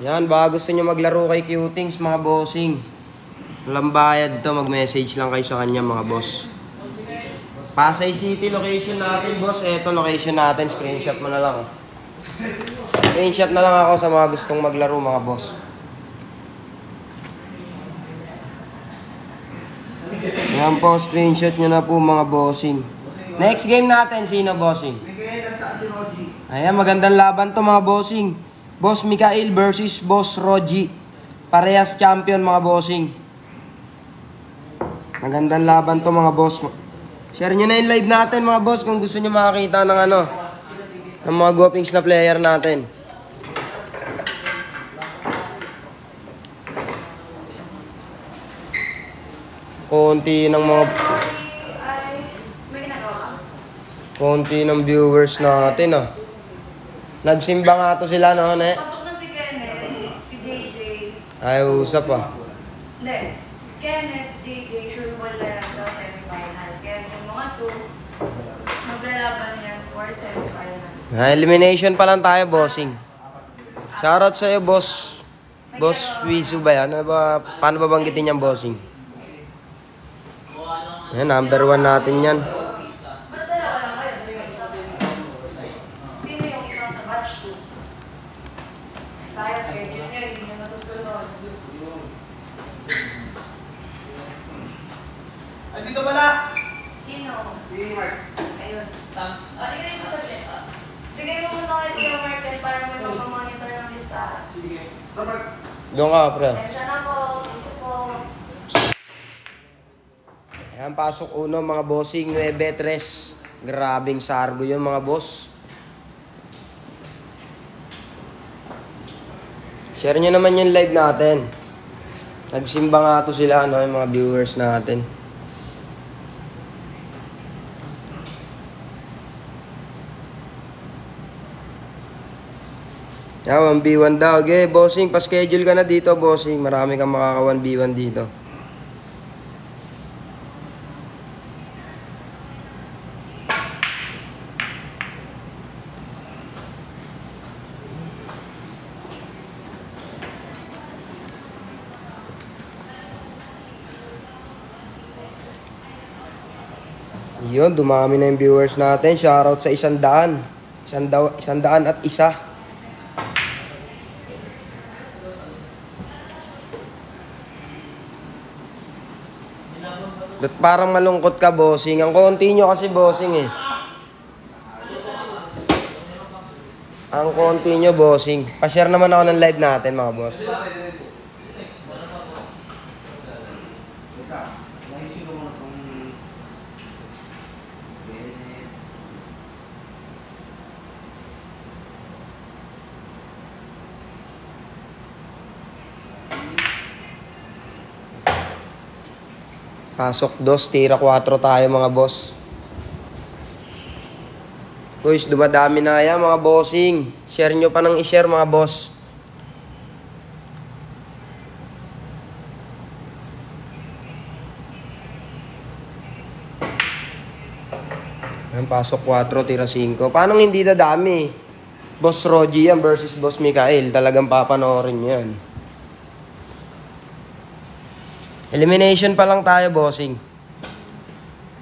Yan, baka gusto nyo maglaro kay Cutings mga bossing. Walang bayad to, mag-message lang kayo sa kanya mga boss. Pasay City location natin boss. Eto location natin, screenshot mo na lang. Screenshot na lang ako sa mga gustong maglaro mga boss. Yan po, screenshot nyo na po mga bossing. Next game natin, sino bossing? Ayan, magandang laban to mga bossing. Boss Mikael versus Boss Roji. Parehas champion mga bossing. Magandang laban to mga boss. Share nyo na yung live natin mga boss kung gusto nyo makakita ng ng mga Guapings na player natin. Konti ng viewers natin Nagsimba nga to sila ne? Pasok na si Kenneth, si JJ. Ay, usap Hindi. Si Kenneth, si JJ, sure wala sa semifinals. Kaya yung mga two, maglalaban yan for semifinals. Elimination pa lang tayo, bossing. Shoutout sa'yo, boss. Boss Wizu ba yan? Paano ba banggitin yung bossing? Yan, number 1 natin yan. Ba't dalawa lang kayo? Sino yung isa sa batch 2? Tayo, schedule nyo, hindi nyo nasusunod. Ay, dito pala! Sino? Si Mark. Ayun. Tignan mo sa chat. Bigay mo muna kay Kuya Martel para may mag-monitor ng listahan. Sige. So, Mark. Doon ka, pre. Tensya na po. Thank you po. Ayan, pasok uno mga bossing. 9-3. Grabing sargo yun mga boss. Share nyo naman yung live natin. Nagsimba nga to sila, yung mga viewers natin. Yan, 1v1 daw. Okay, bossing, pa-schedule ka na dito, bossing. Marami kang makaka 1v1 dito. Yun, dumami na yung viewers natin. Shoutout sa 100. 101. Ba't parang malungkot ka, bossing? Ang konti nyo kasi, bossing Ang konti nyo, bossing. Pa-share naman ako ng live natin, mga boss. Pasok 2, tira 4 tayo mga boss. Guys, dumadami na yan mga bossing. Share nyo pa ng i-share mga boss. Ayan, pasok 4, tira 5. Paano hindi dadami? Boss Roji yan versus Boss Mikael. Talagang papanoorin nyo yan. Elimination pa lang tayo, bossing.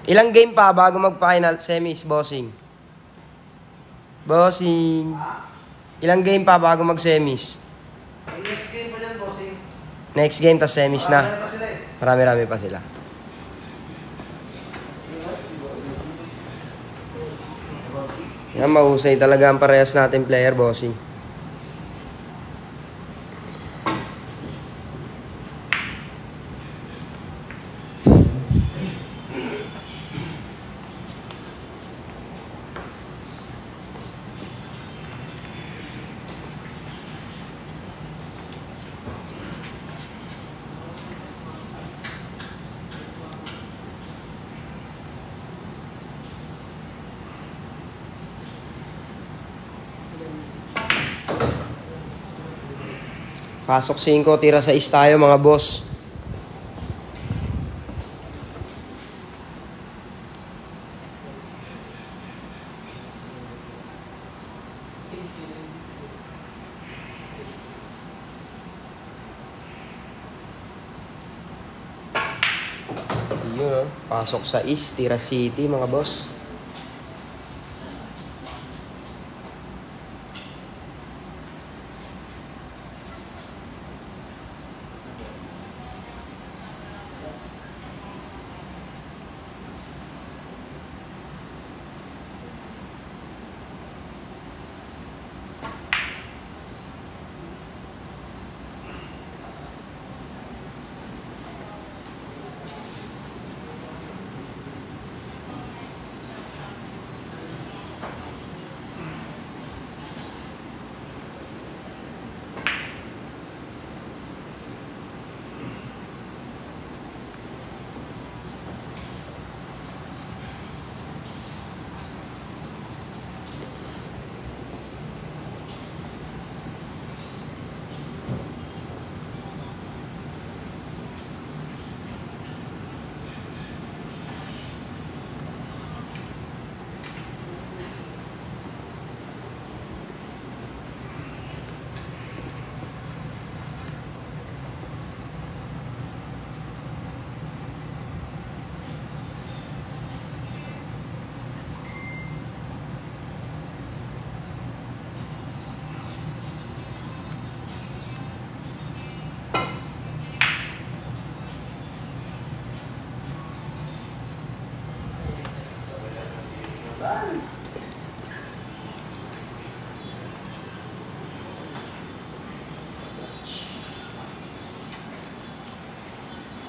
Ilang game pa bago mag-final semis, bossing? Bossing. Ilang game pa bago mag-semis? Next game pa dyan, bossing. Next game, tas semis na. Marami pa sila Marami-rami pa sila. Yan, mahusay talaga ang parehas natin player, bossing. Pasok 5, tira 6 tayo mga boss. Yun, oh. Pasok sa East, tira City, mga boss.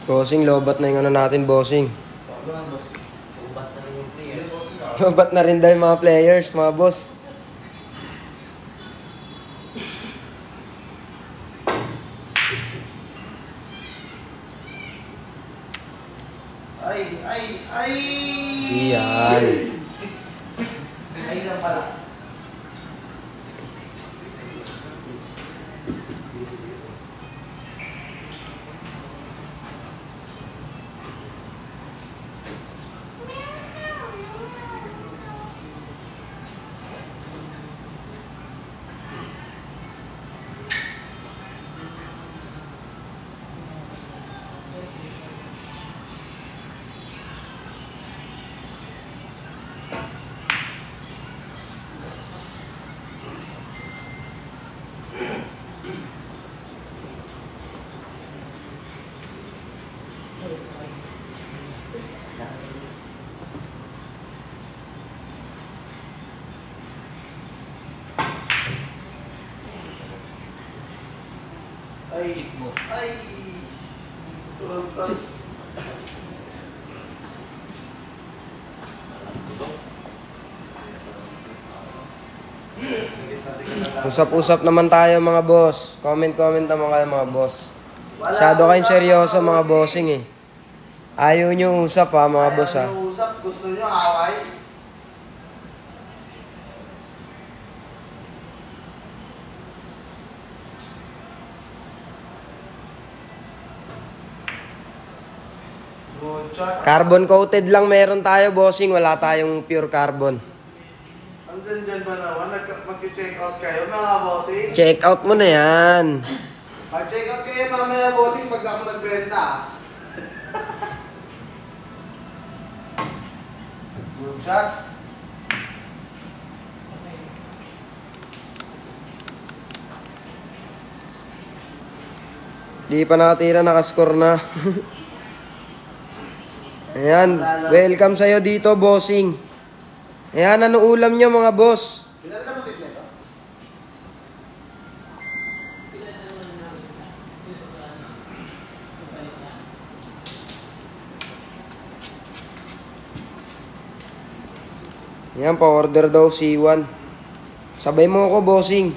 Bossing, lobat na yung ano natin, bossing. Ano ang boss? Lobat na rin yung Ano players. bossing ka? Lobat na rin daw yung mga players, mga boss. Ay! Iyan. Ay lang pala. Ay! Ay! Usap-usap naman tayo, mga boss. Comment naman kayo, mga boss. Masyado kayong seryoso, mga bossing eh. Ayaw nyo usap ha, mga boss ha. Ayaw niyo usap, gusto niyo away? Good shot. Carbon coated lang meron tayo, bossing. Wala tayong pure carbon. Andun dyan ba naman? Mag-check out kayo mga bossing? Check out mo na yan. Mag-check out kayo mamaya bossing pag ako nagbenta. Good shot. Di pa nakatira, nakascore na. Ayan, welcome sa'yo dito, bossing. Ayan, ano ulam nyo, mga boss? Pinala mo tip nito? Ayan, pa-order daw si Iwan. Sabay mo ako, bossing.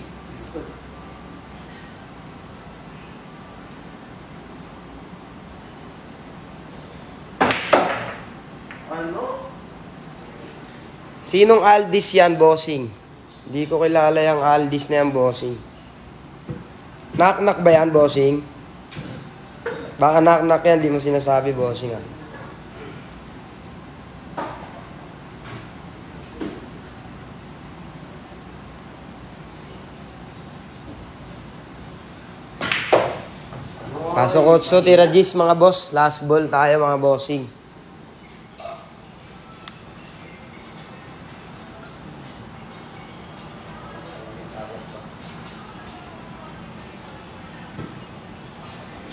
Ano? Sinong Aldis yan, bossing? Hindi ko kilala yung Aldis na yan, bossing. Knock-knock ba yan, bossing? Baka knock-knock yan, di mo sinasabi, bossing ah. Pasok Otso, tira Gis, mga boss. Last ball tayo, mga bossing.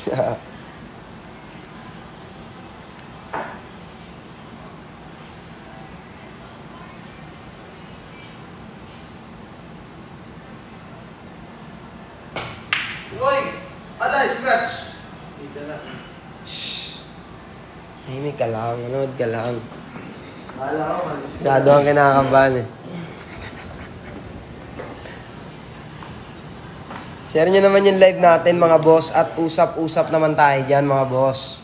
Uy! Alay, scratch! Dito na. Tahimik ka lang, manood ka lang. Kala ko, malis. Masyado ang kinakabahan eh. Share nyo naman yung live natin mga boss at usap-usap naman tayo dyan mga boss.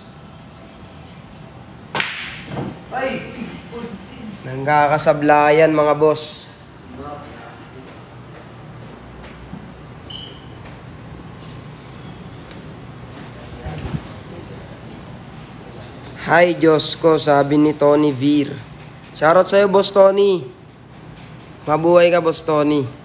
Ay! Nangkakasablayan mga boss. Hi Diyos ko, sabi ni Tony Veer. Shoutout sa'yo boss Tony. Mabuhay ka boss Tony.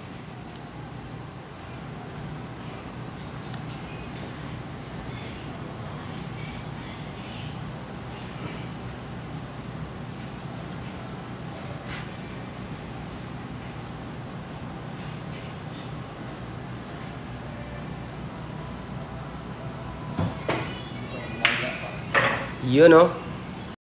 Yun oh.